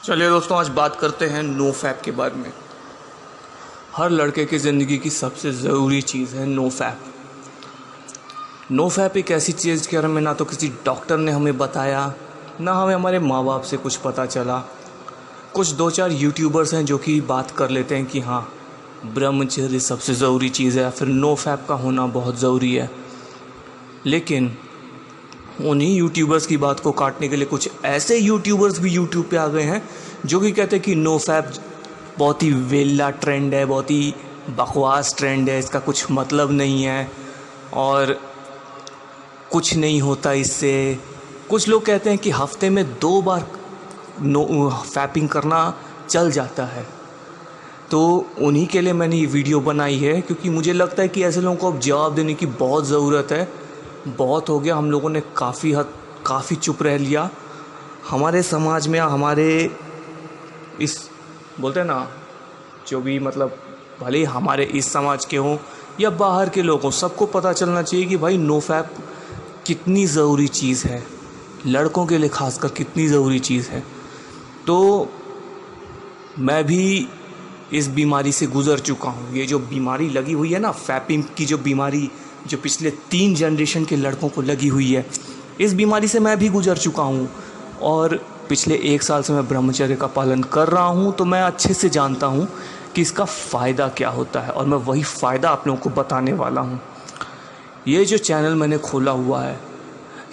चलिए दोस्तों, आज बात करते हैं नो फैप के बारे में। हर लड़के की ज़िंदगी की सबसे ज़रूरी चीज़ है नो फैप। नो फैप एक ऐसी चीज़ के बारे में ना तो किसी डॉक्टर ने हमें बताया, ना हमें हमारे माँ बाप से कुछ पता चला। कुछ दो चार यूट्यूबर्स हैं जो कि बात कर लेते हैं कि हाँ, ब्रह्मचर्य सबसे ज़रूरी चीज़ है, फिर नो फैप का होना बहुत ज़रूरी है। लेकिन उन्हीं यूट्यूबर्स की बात को काटने के लिए कुछ ऐसे यूट्यूबर्स भी यूट्यूब पे आ गए हैं जो कि कहते हैं कि नो फैप बहुत ही वेला ट्रेंड है, बहुत ही बकवास ट्रेंड है, इसका कुछ मतलब नहीं है और कुछ नहीं होता इससे। कुछ लोग कहते हैं कि हफ्ते में 2 बार नो फैपिंग करना चल जाता है। तो उन्हीं के लिए मैंने ये वीडियो बनाई है, क्योंकि मुझे लगता है कि ऐसे लोगों को अब जवाब देने की बहुत ज़रूरत है। बहुत हो गया, हम लोगों ने काफ़ी चुप रह लिया। हमारे समाज में, हमारे इस बोलते हैं ना, जो भी मतलब भले ही हमारे इस समाज के हों या बाहर के लोग हों, सबको पता चलना चाहिए कि भाई नो फैप कितनी ज़रूरी चीज़ है, लड़कों के लिए खासकर कितनी ज़रूरी चीज़ है। तो मैं भी इस बीमारी से गुज़र चुका हूँ। ये जो बीमारी लगी हुई है ना, फैपिंग की जो बीमारी, जो पिछले 3 जनरेशन के लड़कों को लगी हुई है, इस बीमारी से मैं भी गुज़र चुका हूँ। और पिछले 1 साल से मैं ब्रह्मचर्य का पालन कर रहा हूँ, तो मैं अच्छे से जानता हूँ कि इसका फ़ायदा क्या होता है, और मैं वही फ़ायदा आप लोगों को बताने वाला हूँ। ये जो चैनल मैंने खोला हुआ है,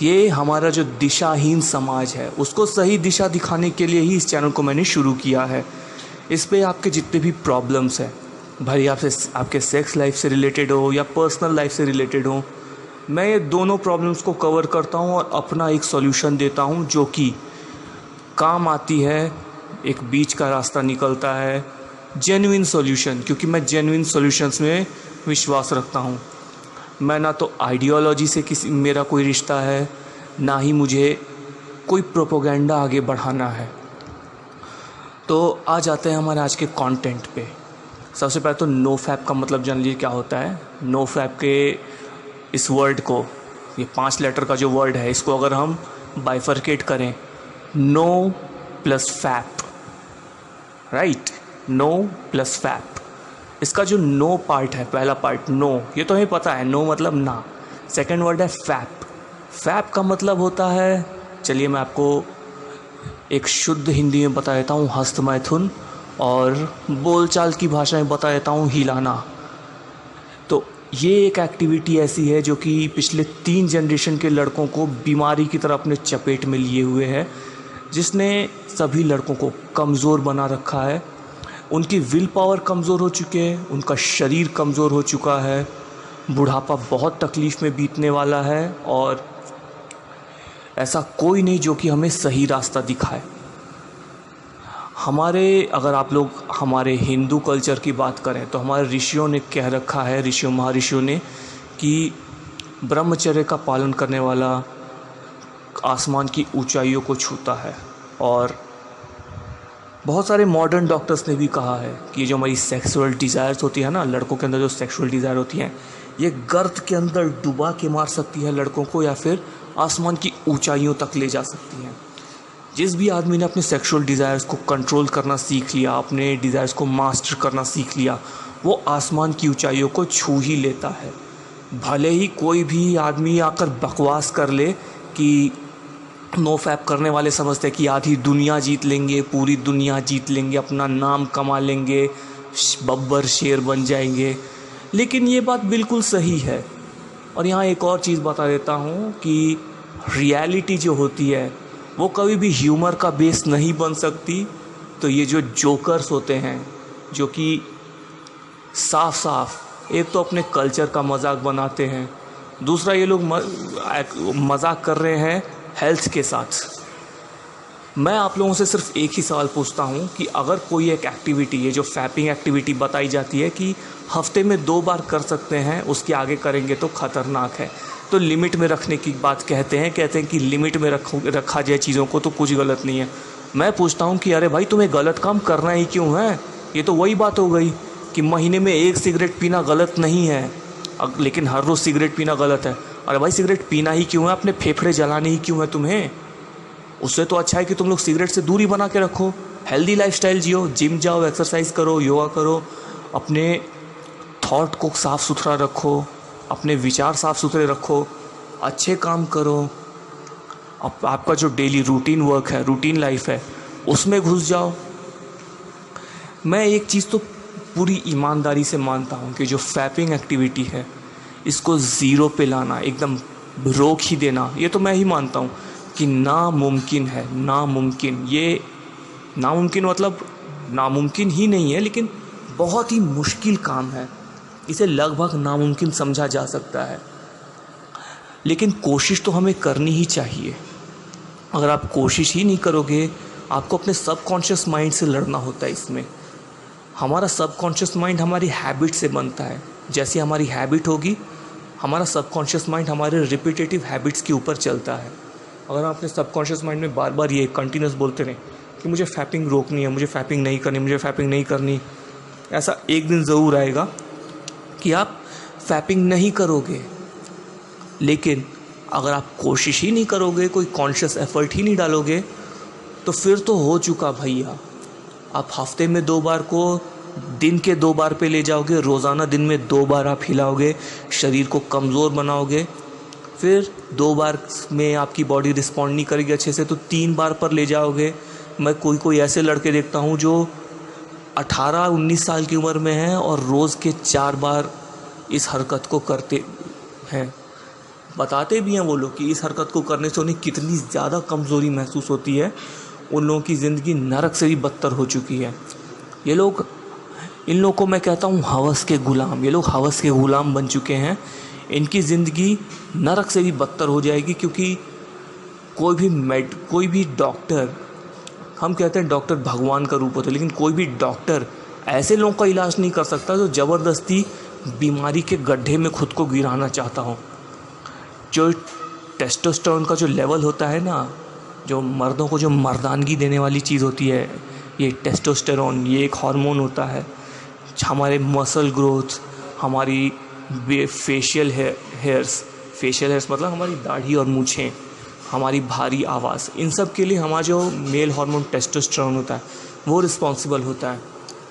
ये हमारा जो दिशाहीन समाज है उसको सही दिशा दिखाने के लिए ही इस चैनल को मैंने शुरू किया है। इस पे आपके जितने भी प्रॉब्लम्स हैं, भाई आपके सेक्स लाइफ से रिलेटेड हो या पर्सनल लाइफ से रिलेटेड हो, मैं ये दोनों प्रॉब्लम्स को कवर करता हूँ और अपना एक सॉल्यूशन देता हूँ जो कि काम आती है। एक बीच का रास्ता निकलता है, जेन्युइन सॉल्यूशन, क्योंकि मैं जेन्युइन सॉल्यूशंस में विश्वास रखता हूँ। मैं ना तो आइडियोलॉजी से मेरा कोई रिश्ता है, ना ही मुझे कोई प्रोपोगेंडा आगे बढ़ाना है। तो आ जाते हैं हमारे आज के कंटेंट पे। सबसे पहले तो नो फैप का मतलब जान लीजिए क्या होता है। नो फैप के इस वर्ड को, ये 5 लेटर का जो वर्ड है, इसको अगर हम बाइफरकेट करें, no plus fap, right, no plus fap. इसका जो नो पार्ट है, पहला पार्ट नो, ये तो हमें पता है, नो मतलब ना। सेकंड वर्ड है फैप। फैप का मतलब होता है, चलिए मैं आपको एक शुद्ध हिंदी में बता देता हूँ, हस्त मैथुन, और बोलचाल की भाषा में बता देता हूँ, हिलाना। तो ये एक एक्टिविटी ऐसी है जो कि पिछले 3 जनरेशन के लड़कों को बीमारी की तरह अपने चपेट में लिए हुए है, जिसने सभी लड़कों को कमज़ोर बना रखा है। उनकी विल पावर कमज़ोर हो चुके हैं, उनका शरीर कमज़ोर हो चुका है, बुढ़ापा बहुत तकलीफ़ में बीतने वाला है, और ऐसा कोई नहीं जो कि हमें सही रास्ता दिखाए। अगर आप लोग हमारे हिंदू कल्चर की बात करें तो हमारे ऋषियों ने कह रखा है, ऋषियों महर्षियों ने, कि ब्रह्मचर्य का पालन करने वाला आसमान की ऊंचाइयों को छूता है। और बहुत सारे मॉडर्न डॉक्टर्स ने भी कहा है कि जो हमारी सेक्सुअल डिज़ायर्स होती है ना, लड़कों के अंदर जो सेक्सुअल डिज़ायर होती हैं, ये गर्त के अंदर डुबा के मार सकती है लड़कों को, या फिर आसमान की ऊंचाइयों तक ले जा सकती हैं। जिस भी आदमी ने अपने सेक्सुअल डिज़ायर्स को कंट्रोल करना सीख लिया, अपने डिज़ायर्स को मास्टर करना सीख लिया, वो आसमान की ऊंचाइयों को छू ही लेता है। भले ही कोई भी आदमी आकर बकवास कर ले कि नो फैप करने वाले समझते हैं कि आधी दुनिया जीत लेंगे, पूरी दुनिया जीत लेंगे, अपना नाम कमा लेंगे, बब्बर शेर बन जाएंगे, लेकिन ये बात बिल्कुल सही है। और यहाँ एक और चीज़ बता देता हूँ कि रियलिटी जो होती है वो कभी भी ह्यूमर का बेस नहीं बन सकती। तो ये जो जोकर्स होते हैं, जो कि साफ साफ एक तो अपने कल्चर का मजाक बनाते हैं, दूसरा ये लोग मजाक कर रहे हैं हेल्थ के साथ। मैं आप लोगों से सिर्फ एक ही सवाल पूछता हूँ कि अगर कोई एक एक्टिविटी, ये जो फैपिंग एक्टिविटी बताई जाती है कि हफ्ते में 2 बार कर सकते हैं, उसके आगे करेंगे तो ख़तरनाक है, तो लिमिट में रखने की बात कहते हैं कि लिमिट में रखा जाए चीज़ों को, तो कुछ गलत नहीं है। मैं पूछता हूँ कि अरे भाई, तुम्हें गलत काम करना ही क्यों है? ये तो वही बात हो गई कि महीने में 1 सिगरेट पीना गलत नहीं है, लेकिन हर रोज़ सिगरेट पीना गलत है। अरे भाई, सिगरेट पीना ही क्यों है? अपने फेफड़े जलाने ही क्यों है तुम्हें? उससे तो अच्छा है कि तुम लोग सिगरेट से दूरी बना के रखो, हेल्दी लाइफस्टाइल जियो, जिम जाओ, एक्सरसाइज करो, योगा करो, अपने थॉट को साफ़ सुथरा रखो, अपने विचार साफ़ सुथरे रखो, अच्छे काम करो। आपका जो डेली रूटीन वर्क है, रूटीन लाइफ है, उसमें घुस जाओ। मैं एक चीज़ तो पूरी ईमानदारी से मानता हूँ कि जो फैपिंग एक्टिविटी है इसको ज़ीरो पे लाना, एकदम रोक ही देना, ये तो मैं ही मानता हूँ कि नामुमकिन है। नामुमकिन, ये नामुमकिन मतलब नामुमकिन ही नहीं है, लेकिन बहुत ही मुश्किल काम है। इसे लगभग नामुमकिन समझा जा सकता है, लेकिन कोशिश तो हमें करनी ही चाहिए। अगर आप कोशिश ही नहीं करोगे, आपको अपने सबकॉन्शियस माइंड से लड़ना होता है। इसमें हमारा सबकॉन्शियस माइंड हमारी हैबिट से बनता है। जैसी हमारी हैबिट होगी, हमारा सबकॉन्शियस माइंड हमारे रिपीटेटिव हैबिट्स के ऊपर चलता है। अगर आप अपने सबकॉन्शियस माइंड में बार बार ये कंटिन्यूस बोलते रहें कि मुझे फैपिंग रोकनी है, मुझे फैपिंग नहीं करनी, मुझे फैपिंग नहीं करनी, ऐसा एक दिन ज़रूर आएगा कि आप फैपिंग नहीं करोगे। लेकिन अगर आप कोशिश ही नहीं करोगे, कोई कॉन्शियस एफर्ट ही नहीं डालोगे, तो फिर तो हो चुका भैया। आप हफ्ते में 2 बार को दिन के 2 बार पे ले जाओगे, रोज़ाना दिन में 2 बार आप हिलाओगे, शरीर को कमज़ोर बनाओगे। फिर 2 बार में आपकी बॉडी रिस्पॉन्ड नहीं करेगी अच्छे से, तो 3 बार पर ले जाओगे। मैं कोई ऐसे लड़के देखता हूँ जो 18-19 साल की उम्र में हैं और रोज़ के 4 बार इस हरकत को करते हैं। बताते भी हैं वो लोग कि इस हरकत को करने से उन्हें कितनी ज़्यादा कमज़ोरी महसूस होती है। उन लोगों की ज़िंदगी नरक से भी बदतर हो चुकी है। इन लोगों को मैं कहता हूँ हवस के गुलाम। ये लोग हवस के गुलाम बन चुके हैं। इनकी ज़िंदगी नरक से भी बदतर हो जाएगी, क्योंकि कोई भी डॉक्टर, हम कहते हैं डॉक्टर भगवान का रूप होता है, लेकिन कोई भी डॉक्टर ऐसे लोगों का इलाज नहीं कर सकता जो ज़बरदस्ती बीमारी के गड्ढे में खुद को गिराना चाहता हो। जो टेस्टोस्टेरोन का जो लेवल होता है ना, जो मर्दों को जो मर्दानगी देने वाली चीज़ होती है, ये टेस्टोस्टेरोन, ये एक हार्मोन होता है। हमारे मसल ग्रोथ, हमारी फेशियल हेयर्स मतलब हमारी दाढ़ी और मूछें, हमारी भारी आवाज़, इन सब के लिए हमारा जो मेल हार्मोन टेस्टोस्टेरोन होता है वो रिस्पॉन्सिबल होता है।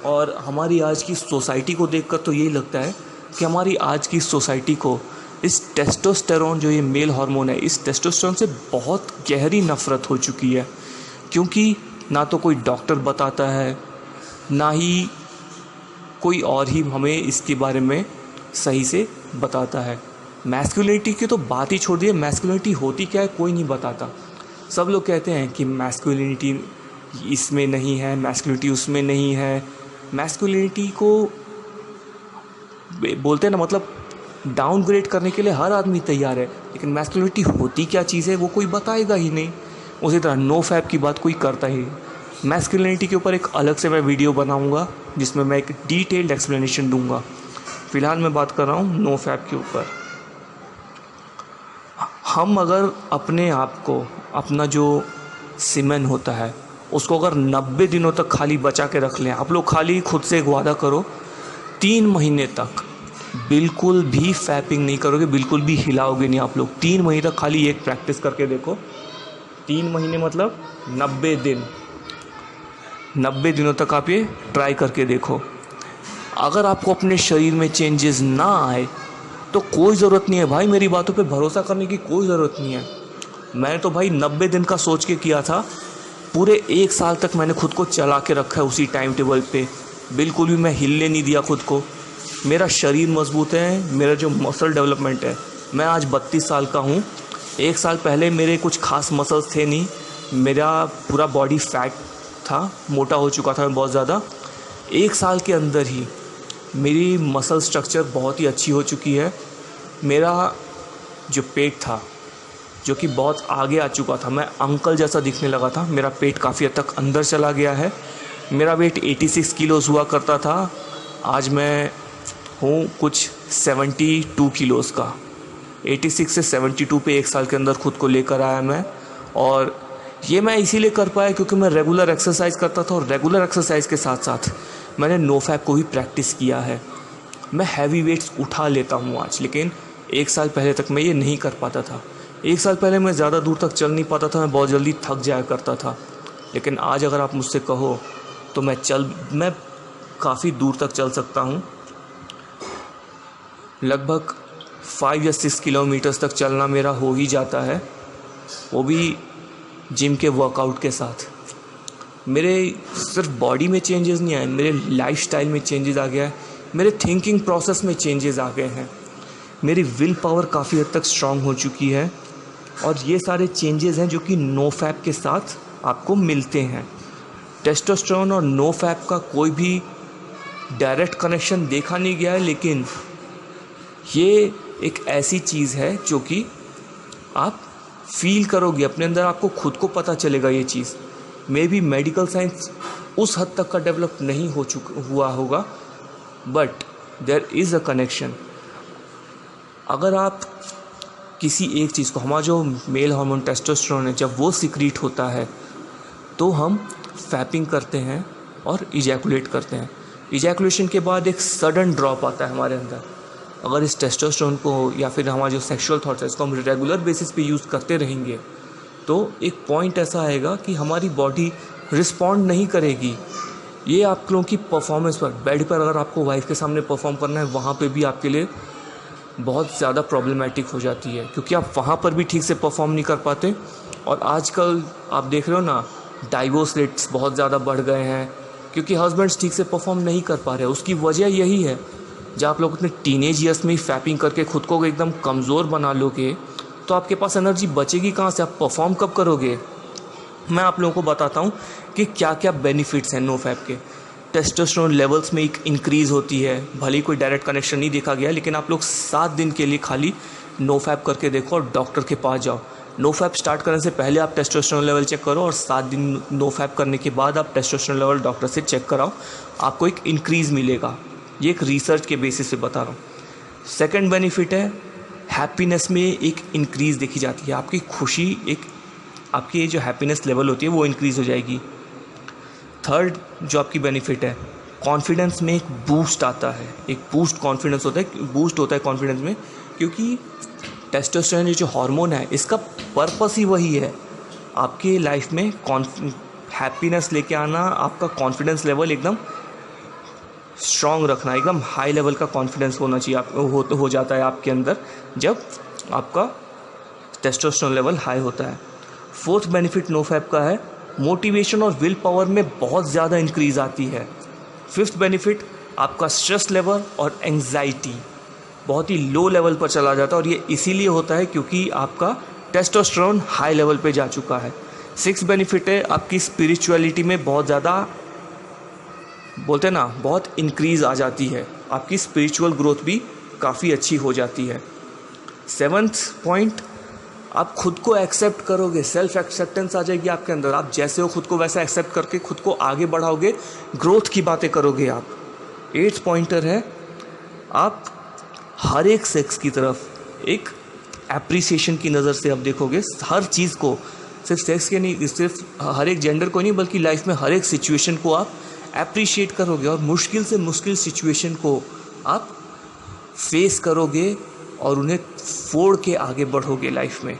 और हमारी आज की सोसाइटी को देखकर तो यही लगता है कि हमारी आज की सोसाइटी को इस टेस्टोस्टेरोन, जो ये मेल हार्मोन है, इस टेस्टोस्टेरोन से बहुत गहरी नफ़रत हो चुकी है। क्योंकि ना तो कोई डॉक्टर बताता है, ना ही कोई और ही हमें इसके बारे में सही से बताता है। मैस्कुलिनिटी की तो बात ही छोड़ दिए, मैस्कुलिनिटी होती क्या है कोई नहीं बताता। सब लोग कहते हैं कि मैस्कुलिनिटी इसमें नहीं है, मैस्कुलिनिटी उसमें नहीं है। मैस्कुलिनिटी को बोलते हैं ना, मतलब डाउनग्रेड करने के लिए हर आदमी तैयार है, लेकिन मैस्कुलिनिटी होती क्या चीज़ है वो कोई बताएगा ही नहीं। उसी तरह नो फैप की बात कोई करता ही नहीं। मैस्कुलिनिटी के ऊपर एक अलग से मैं वीडियो बनाऊंगा जिसमें मैं एक डिटेल्ड एक्सप्लेनेशन दूंगा। फ़िलहाल मैं बात कर रहा हूँ नो फैप के ऊपर। हम अगर अपने आप को, अपना जो सीमेन होता है उसको अगर 90 दिनों तक खाली बचा के रख लें, आप लोग खाली खुद से एक वादा करो, 3 महीने तक बिल्कुल भी फैपिंग नहीं करोगे, बिल्कुल भी हिलाओगे नहीं आप लोग। 3 महीने तक खाली एक प्रैक्टिस करके देखो। 3 महीने मतलब 90 दिन, 90 दिनों तक आप ये ट्राई करके देखो। अगर आपको अपने शरीर में चेंजेस ना आए तो कोई ज़रूरत नहीं है भाई, मेरी बातों पे भरोसा करने की कोई ज़रूरत नहीं है। मैंने तो भाई 90 दिन का सोच के किया था, पूरे 1 साल तक मैंने खुद को चला के रखा है उसी टाइम टेबल पे, बिल्कुल भी मैं हिलने नहीं दिया खुद को। मेरा शरीर मजबूत है, मेरा जो मसल डेवलपमेंट है, मैं आज 32 साल का हूँ। 1 साल पहले मेरे कुछ खास मसल्स थे नहीं, मेरा पूरा बॉडी फैट था, मोटा हो चुका था मैं बहुत ज़्यादा। 1 साल के अंदर ही मेरी मसल स्ट्रक्चर बहुत ही अच्छी हो चुकी है। मेरा जो पेट था, जो कि बहुत आगे आ चुका था, मैं अंकल जैसा दिखने लगा था, मेरा पेट काफ़ी हद तक अंदर चला गया है। मेरा वेट 86 किलोज़ हुआ करता था, आज मैं हूँ कुछ 72 किलोज़ का। 86 से 72 पे 1 साल के अंदर खुद को लेकर आया मैं। और ये मैं इसीलिए कर पाया क्योंकि मैं रेगुलर एक्सरसाइज करता था, और रेगुलर एक्सरसाइज के साथ साथ मैंने नो फैप को भी प्रैक्टिस किया है। मैं हैवी वेट्स उठा लेता हूँ आज, लेकिन 1 साल पहले तक मैं ये नहीं कर पाता था 1 साल पहले मैं ज़्यादा दूर तक चल नहीं पाता था, मैं बहुत जल्दी थक जाया करता था। लेकिन आज अगर आप मुझसे कहो तो मैं काफ़ी दूर तक चल सकता हूँ। लगभग 5 या 6 किलोमीटर्स तक चलना मेरा हो ही जाता है, वो भी जिम के वर्कआउट के साथ। मेरे सिर्फ बॉडी में चेंजेस नहीं आए, मेरे लाइफस्टाइल में चेंजेस आ गया है, मेरे थिंकिंग प्रोसेस में चेंजेस आ गए हैं, मेरी विल पावर काफ़ी हद तक स्ट्रांग हो चुकी है। और ये सारे चेंजेस हैं जो कि नो फैप के साथ आपको मिलते हैं। टेस्टोस्टेरोन और नो फैप का कोई भी डायरेक्ट कनेक्शन देखा नहीं गया है, लेकिन ये एक ऐसी चीज़ है जो कि आप फील करोगे अपने अंदर, आपको खुद को पता चलेगा ये चीज़। मे बी मेडिकल साइंस उस हद तक का डेवलप नहीं हुआ होगा, but there is a connection. अगर आप किसी एक चीज़ को, हमारा जो मेल हार्मोन टेस्टोस्टेरोन है, जब वो सिक्रीट होता है तो हम फैपिंग करते हैं और इजैकुलेट करते हैं। इजैकुलेशन के बाद एक सडन ड्रॉप आता है हमारे अंदर। अगर इस टेस्टोस्टेरोन को या फिर हमारा जो सेक्सुअल थॉट्स है इसको हम रेगुलर बेसिस पे यूज़ करते रहेंगे तो एक पॉइंट ऐसा आएगा कि हमारी बॉडी रिस्पॉन्ड नहीं करेगी। ये आप लोगों की परफॉर्मेंस पर, बेड पर अगर आपको वाइफ के सामने परफॉर्म करना है, वहाँ पे भी आपके लिए बहुत ज़्यादा प्रॉब्लमेटिक हो जाती है, क्योंकि आप वहाँ पर भी ठीक से परफॉर्म नहीं कर पाते। और आजकल आप देख रहे हो ना, डाइवोर्स रेट्स बहुत ज़्यादा बढ़ गए हैं, क्योंकि हस्बैंड्स ठीक से परफॉर्म नहीं कर पा रहे। उसकी वजह यही है, जब आप लोग अपने टीनेज ईयर्स में ही फैपिंग करके खुद को एकदम कमज़ोर बना लोगे तो आपके पास एनर्जी बचेगी कहाँ से, आप परफॉर्म कब करोगे। मैं आप लोगों को बताता हूँ कि क्या क्या बेनिफिट्स हैं नो फैप के। टेस्टोस्टेरोन लेवल्स में एक इंक्रीज़ होती है, भले ही कोई डायरेक्ट कनेक्शन नहीं देखा गया, लेकिन आप लोग 7 दिन के लिए खाली नो फैप करके देखो और डॉक्टर के पास जाओ। नो फैप स्टार्ट करने से पहले आप टेस्टोस्टेरोन लेवल चेक करो और 7 दिन नो फैप करने के बाद आप टेस्टोस्टेरोन लेवल डॉक्टर से चेक कराओ, आपको एक इंक्रीज़ मिलेगा। ये एक रिसर्च के बेसिस पे बता रहा हूँ। सेकंड बेनिफिट है, हैप्पीनेस में एक इंक्रीज़ देखी जाती है। आपकी खुशी, एक आपकी जो हैप्पीनेस लेवल होती है वो इंक्रीज़ हो जाएगी। थर्ड जो आपकी बेनिफिट है, कॉन्फिडेंस में एक बूस्ट आता है, एक बूस्ट कॉन्फिडेंस होता है, बूस्ट होता है कॉन्फिडेंस में, क्योंकि टेस्टोस्टेरोन जो हार्मोन है इसका पर्पस ही वही है, आपके लाइफ में हैप्पीनेस लेके आना, आपका कॉन्फिडेंस लेवल एकदम स्ट्रॉन्ग रखना, एकदम हाई लेवल का कॉन्फिडेंस होना चाहिए, हो जाता है आपके अंदर जब आपका टेस्टोस्टेरोन लेवल हाई होता है। फोर्थ बेनिफिट नो फैप का है, मोटिवेशन और विल पावर में बहुत ज़्यादा इंक्रीज़ आती है। फिफ्थ बेनिफिट, आपका स्ट्रेस लेवल और एंग्जाइटी बहुत ही लो लेवल पर चला जाता है, और ये इसीलिए होता है क्योंकि आपका टेस्टोस्टेरोन हाई लेवल पे जा चुका है। सिक्स्थ बेनिफिट है, आपकी स्पिरिचुअलिटी में बहुत ज़्यादा, बोलते हैं ना, बहुत इंक्रीज़ आ जाती है, आपकी स्पिरिचुअल ग्रोथ भी काफ़ी अच्छी हो जाती है। सेवन्थ पॉइंट, आप खुद को एक्सेप्ट करोगे, सेल्फ एक्सेप्टेंस आ जाएगी आपके अंदर, आप जैसे हो खुद को वैसा एक्सेप्ट करके खुद को आगे बढ़ाओगे, ग्रोथ की बातें करोगे आप। एट्थ पॉइंटर है, आप हर एक सेक्स की तरफ एक एप्रिसिएशन की नज़र से आप देखोगे, हर चीज़ को, सिर्फ सेक्स के नहीं, सिर्फ हर एक जेंडर को नहीं, बल्कि लाइफ में हर एक सिचुएशन को आप एप्रिशिएट करोगे और मुश्किल से मुश्किल सिचुएशन को आप फेस करोगे और उन्हें फोड़ के आगे बढ़ोगे लाइफ में।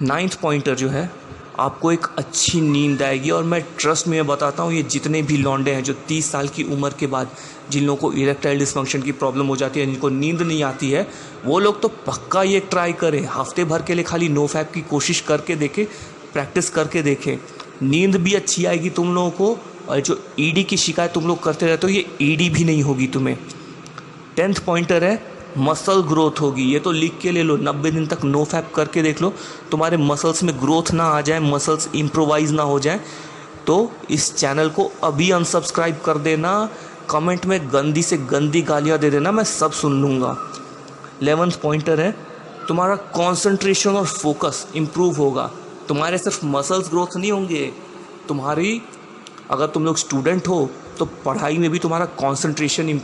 नाइन्थ पॉइंटर जो है, आपको एक अच्छी नींद आएगी, और मैं ट्रस्ट में बताता हूँ, ये जितने भी लौंडे हैं जो 30 साल की उम्र के बाद, जिन लोगों को इरेक्टाइल डिसफंक्शन की प्रॉब्लम हो जाती है, जिनको नींद नहीं आती है, वो लोग तो पक्का ये ट्राई करें, हफ्ते भर के लिए खाली नो फैप की कोशिश करके देखें, प्रैक्टिस करके देखें, नींद भी अच्छी आएगी तुम लोगों को, और जो ईडी की शिकायत तुम लोग करते रहते हो, ये ईडी भी नहीं होगी तुम्हें। 10th पॉइंटर है, मसल ग्रोथ होगी, ये तो लिख के ले लो, 90 दिन तक नो फैप करके देख लो, तुम्हारे मसल्स में ग्रोथ ना आ जाए, मसल्स इम्प्रोवाइज ना हो जाए, तो इस चैनल को अभी अनसब्सक्राइब कर देना, कमेंट में गंदी से गंदी गालियाँ दे देना, मैं सब सुन लूँगा। 11th पॉइंटर है, तुम्हारा कॉन्सेंट्रेशन और फोकस इम्प्रूव होगा, तुम्हारे सिर्फ मसल्स ग्रोथ नहीं होंगे, तुम्हारी, अगर तुम लोग स्टूडेंट हो तो पढ़ाई में भी तुम्हारा कॉन्सेंट्रेशन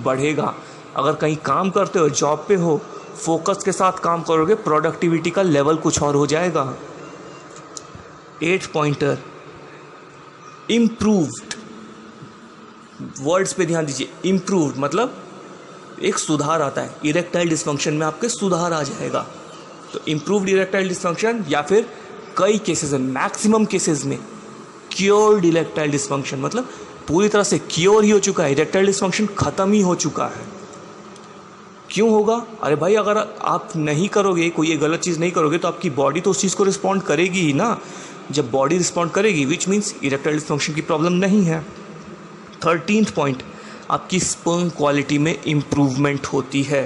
बढ़ेगा, अगर कहीं काम करते हो, जॉब पे हो, फोकस के साथ काम करोगे, प्रोडक्टिविटी का लेवल कुछ और हो जाएगा। 8th पॉइंटर, इम्प्रूव्ड, वर्ड्स पे ध्यान दीजिए, इम्प्रूव्ड मतलब एक सुधार आता है, इरेक्टाइल डिसफंक्शन में आपके सुधार आ जाएगा, तो इम्प्रूव्ड इरेक्टाइल डिस्फंक्शन या फिर कई केसेस में, मैक्सिमम केसेस में क्योर्ड इरेक्टाइल डिस्फंक्शन, मतलब पूरी तरह से क्योर ही हो चुका है, इरेक्टाइल डिस्फंक्शन खत्म ही हो चुका है। क्यों होगा? अरे भाई अगर आप नहीं करोगे, कोई ये गलत चीज़ नहीं करोगे, तो आपकी बॉडी तो उस चीज़ को रिस्पॉन्ड करेगी ही ना। जब बॉडी रिस्पॉन्ड करेगी विच मीन्स इरेक्टाइल डिस्फंक्शन की प्रॉब्लम नहीं है। 13th पॉइंट, आपकी स्पर्म क्वालिटी में इम्प्रूवमेंट होती है।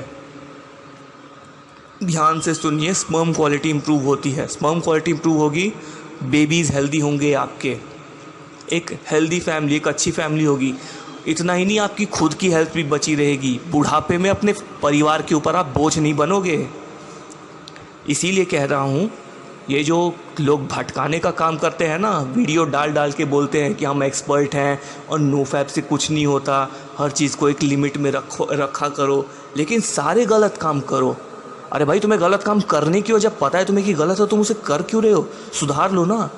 ध्यान से सुनिए, स्पर्म क्वालिटी इम्प्रूव होती है। स्पर्म क्वालिटी इम्प्रूव होगी, बेबीज़ हेल्दी होंगे, आपके एक हेल्दी फैमिली, एक अच्छी फैमिली होगी। इतना ही नहीं, आपकी खुद की हेल्थ भी बची रहेगी। बुढ़ापे में अपने परिवार के ऊपर आप बोझ नहीं बनोगे। इसीलिए कह रहा हूँ, ये जो लोग भटकाने का काम करते हैं ना, वीडियो डाल डाल के बोलते हैं कि हम एक्सपर्ट हैं और नो फैप से कुछ नहीं होता, हर चीज़ को एक लिमिट में रखा करो, लेकिन सारे गलत काम करो। अरे भाई तुम्हें गलत काम करने की हो, जब पता है तुम्हें कि गलत हो, तुम उसे कर क्यों रहे हो? सुधार लो ना।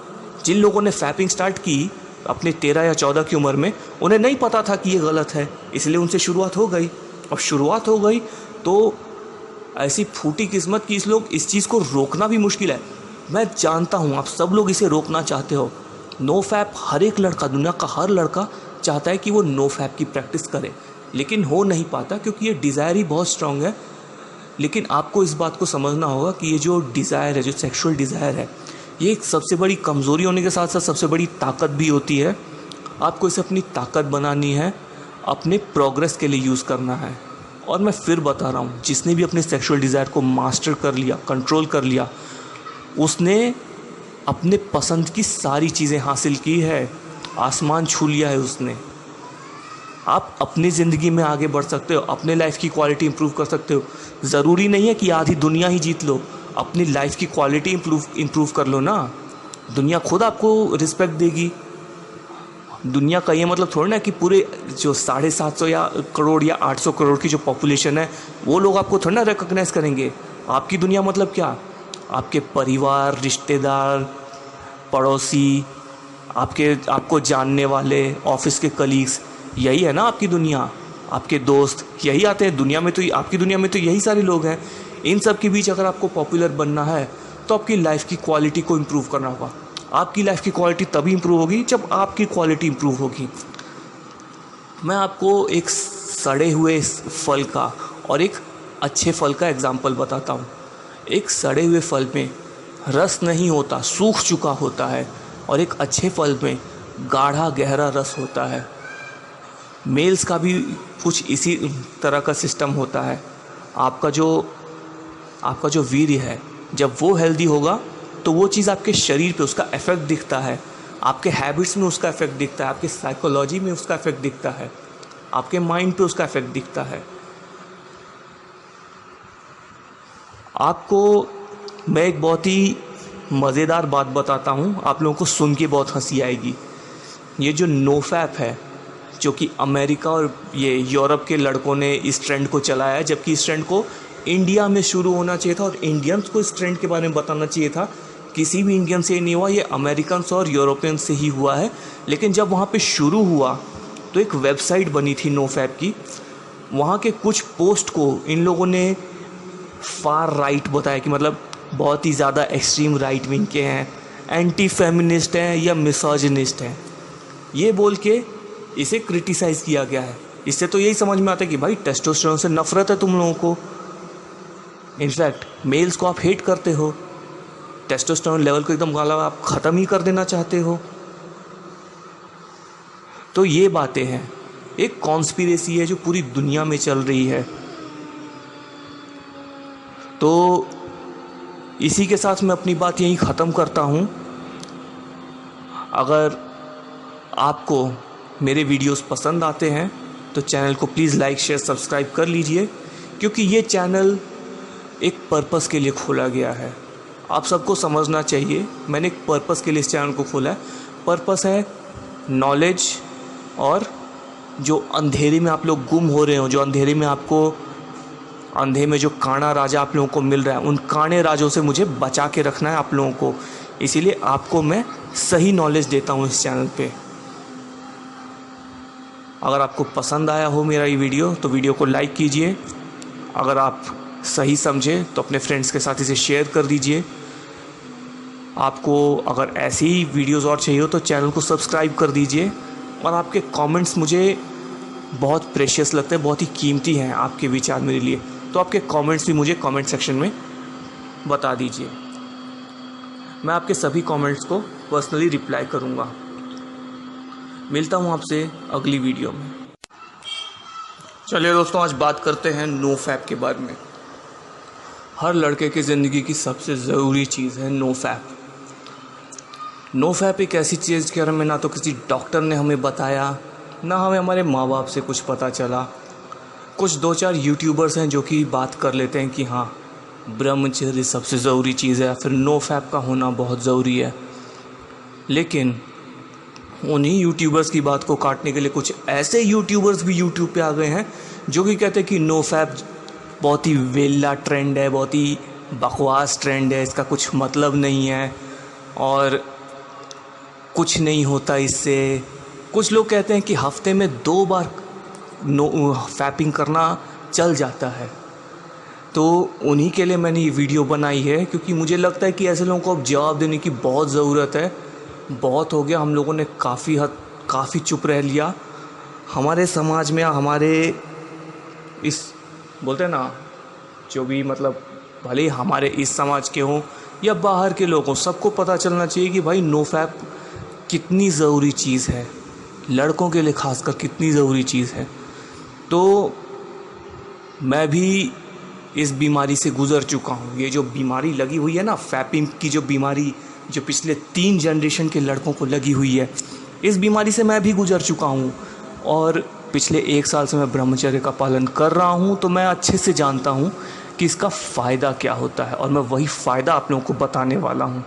जिन लोगों ने फैपिंग स्टार्ट की अपने 13 या 14 की उम्र में, उन्हें नहीं पता था कि ये गलत है, इसलिए उनसे शुरुआत हो गई। और शुरुआत हो गई तो ऐसी फूटी किस्मत कि इस चीज़ को रोकना भी मुश्किल है। मैं जानता हूँ आप सब लोग इसे रोकना चाहते हो। नो फैप हर एक लड़का, दुनिया का हर लड़का चाहता है कि वो नो फैप की प्रैक्टिस करे, लेकिन हो नहीं पाता क्योंकि ये डिज़ायर ही बहुत स्ट्रांग है। लेकिन आपको इस बात को समझना होगा कि ये जो डिज़ायर है, जो सेक्सुअल डिज़ायर है, ये एक सबसे बड़ी कमज़ोरी होने के साथ साथ सबसे बड़ी ताकत भी होती है। आपको इसे अपनी ताकत बनानी है, अपने प्रोग्रेस के लिए यूज़ करना है। और मैं फिर बता रहा हूँ, जिसने भी अपने सेक्सुअल डिज़ायर को मास्टर कर लिया, कंट्रोल कर लिया, उसने अपने पसंद की सारी चीज़ें हासिल की है, आसमान छू लिया है उसने। आप अपनी ज़िंदगी में आगे बढ़ सकते हो, अपने लाइफ की क्वालिटी इंप्रूव कर सकते हो। ज़रूरी नहीं है कि आधी दुनिया ही जीत लो, अपनी लाइफ की क्वालिटी इंप्रूव कर लो ना। दुनिया खुद आपको रिस्पेक्ट देगी। दुनिया का ये मतलब थोड़ा ना कि पूरे जो 750 या करोड़ या 800 करोड़ की जो पॉपुलेशन है, वो लोग आपको थोड़ा ना रिकॉग्नाइज करेंगे। आपकी दुनिया मतलब क्या? आपके परिवार, रिश्तेदार, पड़ोसी, आपको जानने वाले, ऑफिस के कलीग्स, यही है ना आपकी दुनिया। आपके दोस्त यही आते हैं दुनिया में, तो आपकी दुनिया में तो यही सारे लोग हैं। इन सब के बीच अगर आपको पॉपुलर बनना है तो आपकी लाइफ की क्वालिटी को इम्प्रूव करना होगा। आपकी लाइफ की क्वालिटी तभी इम्प्रूव होगी जब आपकी क्वालिटी इम्प्रूव होगी। मैं आपको एक सड़े हुए फल का और एक अच्छे फल का एग्जाम्पल बताता हूँ। एक सड़े हुए फल में रस नहीं होता, सूख चुका होता है, और एक अच्छे फल में गाढ़ा गहरा रस होता है। मेल्स का भी कुछ इसी तरह का सिस्टम होता है। आपका जो वीर्य है, जब वो हेल्दी होगा तो वो चीज़ आपके शरीर पे उसका इफेक्ट दिखता है, आपके हैबिट्स में उसका इफेक्ट दिखता है, आपके साइकोलॉजी में उसका इफेक्ट दिखता है, आपके माइंड पे उसका इफेक्ट दिखता है। आपको मैं एक बहुत ही मज़ेदार बात बताता हूँ, आप लोगों को सुन के बहुत हंसी आएगी। ये जो नो फैप है, जो कि अमेरिका और ये यूरोप के लड़कों ने इस ट्रेंड को चलाया है, जबकि इस ट्रेंड को इंडिया में शुरू होना चाहिए था और इंडियंस को इस ट्रेंड के बारे में बताना चाहिए था। किसी भी इंडियन से नहीं हुआ, ये अमेरिकन्स और यूरोपियन से ही हुआ है। लेकिन जब वहाँ पे शुरू हुआ तो एक वेबसाइट बनी थी नो फैप की। वहाँ के कुछ पोस्ट को इन लोगों ने फार राइट बताया कि मतलब बहुत ही ज़्यादा एक्सट्रीम राइट विंग के हैं, एंटी फेमिनिस्ट हैं या मिसोजिनिस्ट हैं, ये बोल के इसे क्रिटिसाइज़ किया गया है। इससे तो यही समझ में आता है कि भाई टेस्टोस्टेरोन से नफरत है तुम लोगों को। इनफैक्ट मेल्स को आप हेट करते हो, टेस्टोस्टेरोन लेवल को एकदम गाला आप ख़त्म ही कर देना चाहते हो। तो ये बातें हैं, एक कॉन्स्पिरेसी है जो पूरी दुनिया में चल रही है। तो इसी के साथ मैं अपनी बात यहीं ख़त्म करता हूँ। अगर आपको मेरे वीडियोस पसंद आते हैं तो चैनल को प्लीज़ लाइक शेयर सब्सक्राइब कर लीजिए, क्योंकि ये चैनल एक पर्पस के लिए खोला गया है। आप सबको समझना चाहिए, मैंने एक पर्पस के लिए इस चैनल को खोला है। पर्पस है नॉलेज, और जो अंधेरे में आप लोग गुम हो रहे हो, जो अंधेरे में अंधे में जो काना राजा आप लोगों को मिल रहा है, उन काने राजों से मुझे बचा के रखना है आप लोगों को। इसीलिए आपको मैं सही नॉलेज देता हूँ इस चैनल पे। अगर आपको पसंद आया हो मेरा ये वीडियो तो वीडियो को लाइक कीजिए। अगर आप सही समझे तो अपने फ्रेंड्स के साथ इसे शेयर कर दीजिए। आपको अगर ऐसी ही वीडियोस और चाहिए हो तो चैनल को सब्सक्राइब कर दीजिए। और आपके कमेंट्स मुझे बहुत प्रेशियस लगते हैं, बहुत ही कीमती हैं आपके विचार मेरे लिए। तो आपके कमेंट्स भी मुझे कमेंट सेक्शन में बता दीजिए। मैं आपके सभी कमेंट्स को पर्सनली रिप्लाई करूँगा। मिलता हूँ आपसे अगली वीडियो में। चलिए दोस्तों, आज बात करते हैं नो फैप के बारे में। हर लड़के की ज़िंदगी की सबसे ज़रूरी चीज़ है नो फैप। नो फैप एक ऐसी चीज़ के बारे में ना तो किसी डॉक्टर ने हमें बताया, ना हमें हमारे माँ बाप से कुछ पता चला। कुछ 2-4 यूट्यूबर्स हैं जो कि बात कर लेते हैं कि हाँ, ब्रह्मचर्य सबसे ज़रूरी चीज़ है, फिर नो फैप का होना बहुत ज़रूरी है। लेकिन उन्हीं यूट्यूबर्स की बात को काटने के लिए कुछ ऐसे यूट्यूबर्स भी यूट्यूब पे आ गए हैं जो कि कहते हैं कि नो फैप बहुत ही वेला ट्रेंड है, बहुत ही बकवास ट्रेंड है, इसका कुछ मतलब नहीं है और कुछ नहीं होता इससे। कुछ लोग कहते हैं कि हफ्ते में 2 बार नो फैपिंग करना चल जाता है। तो उन्हीं के लिए मैंने ये वीडियो बनाई है, क्योंकि मुझे लगता है कि ऐसे लोगों को अब जवाब देने की बहुत ज़रूरत है। बहुत हो गया, हम लोगों ने काफ़ी चुप रह लिया। हमारे समाज में, हमारे इस बोलते हैं ना, जो भी मतलब भले ही हमारे इस समाज के हों या बाहर के लोग हों, सबको पता चलना चाहिए कि भाई नो फैप कितनी ज़रूरी चीज़ है, लड़कों के लिए खासकर कितनी ज़रूरी चीज़ है। तो मैं भी इस बीमारी से गुज़र चुका हूँ। ये जो बीमारी लगी हुई है ना, फैपिंग की जो बीमारी, जो पिछले 3 जनरेशन के लड़कों को लगी हुई है, इस बीमारी से मैं भी गुज़र चुका हूँ। और पिछले 1 साल से मैं ब्रह्मचर्य का पालन कर रहा हूँ, तो मैं अच्छे से जानता हूँ कि इसका फ़ायदा क्या होता है, और मैं वही फ़ायदा आप लोगों को बताने वाला हूँ।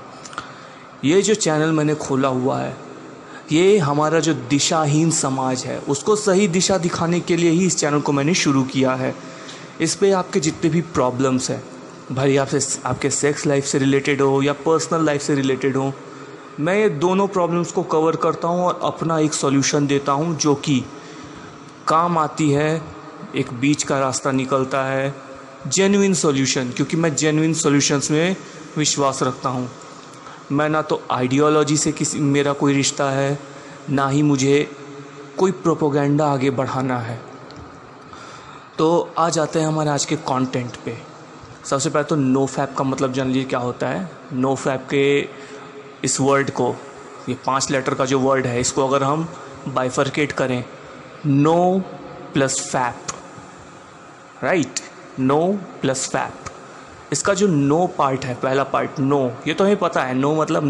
ये जो चैनल मैंने खोला हुआ है, ये हमारा जो दिशाहीन समाज है उसको सही दिशा दिखाने के लिए ही इस चैनल को मैंने शुरू किया है। इस पे आपके जितने भी प्रॉब्लम्स हैं, भाई आपके सेक्स लाइफ से रिलेटेड हो या पर्सनल लाइफ से रिलेटेड हो, मैं ये दोनों प्रॉब्लम्स को कवर करता हूँ और अपना एक सॉल्यूशन देता हूँ जो कि काम आती है। एक बीच का रास्ता निकलता है, जेन्युइन सॉल्यूशन, क्योंकि मैं जेन्युइन सॉल्यूशंस में विश्वास रखता हूँ। मैं ना तो आइडियोलॉजी से मेरा कोई रिश्ता है, ना ही मुझे कोई प्रोपोगेंडा आगे बढ़ाना है। तो आ जाते हैं हमारे आज के कंटेंट पे। सबसे पहले तो नो फैप का मतलब जान लीजिए क्या होता है। नो फैप के इस वर्ड को, ये 5 लेटर का जो वर्ड है, इसको अगर हम बाइफरकेट करें, no plus fap, right, no plus fap. इसका जो नो पार्ट है, पहला पार्ट नो, ये तो हमें पता है, नो मतलब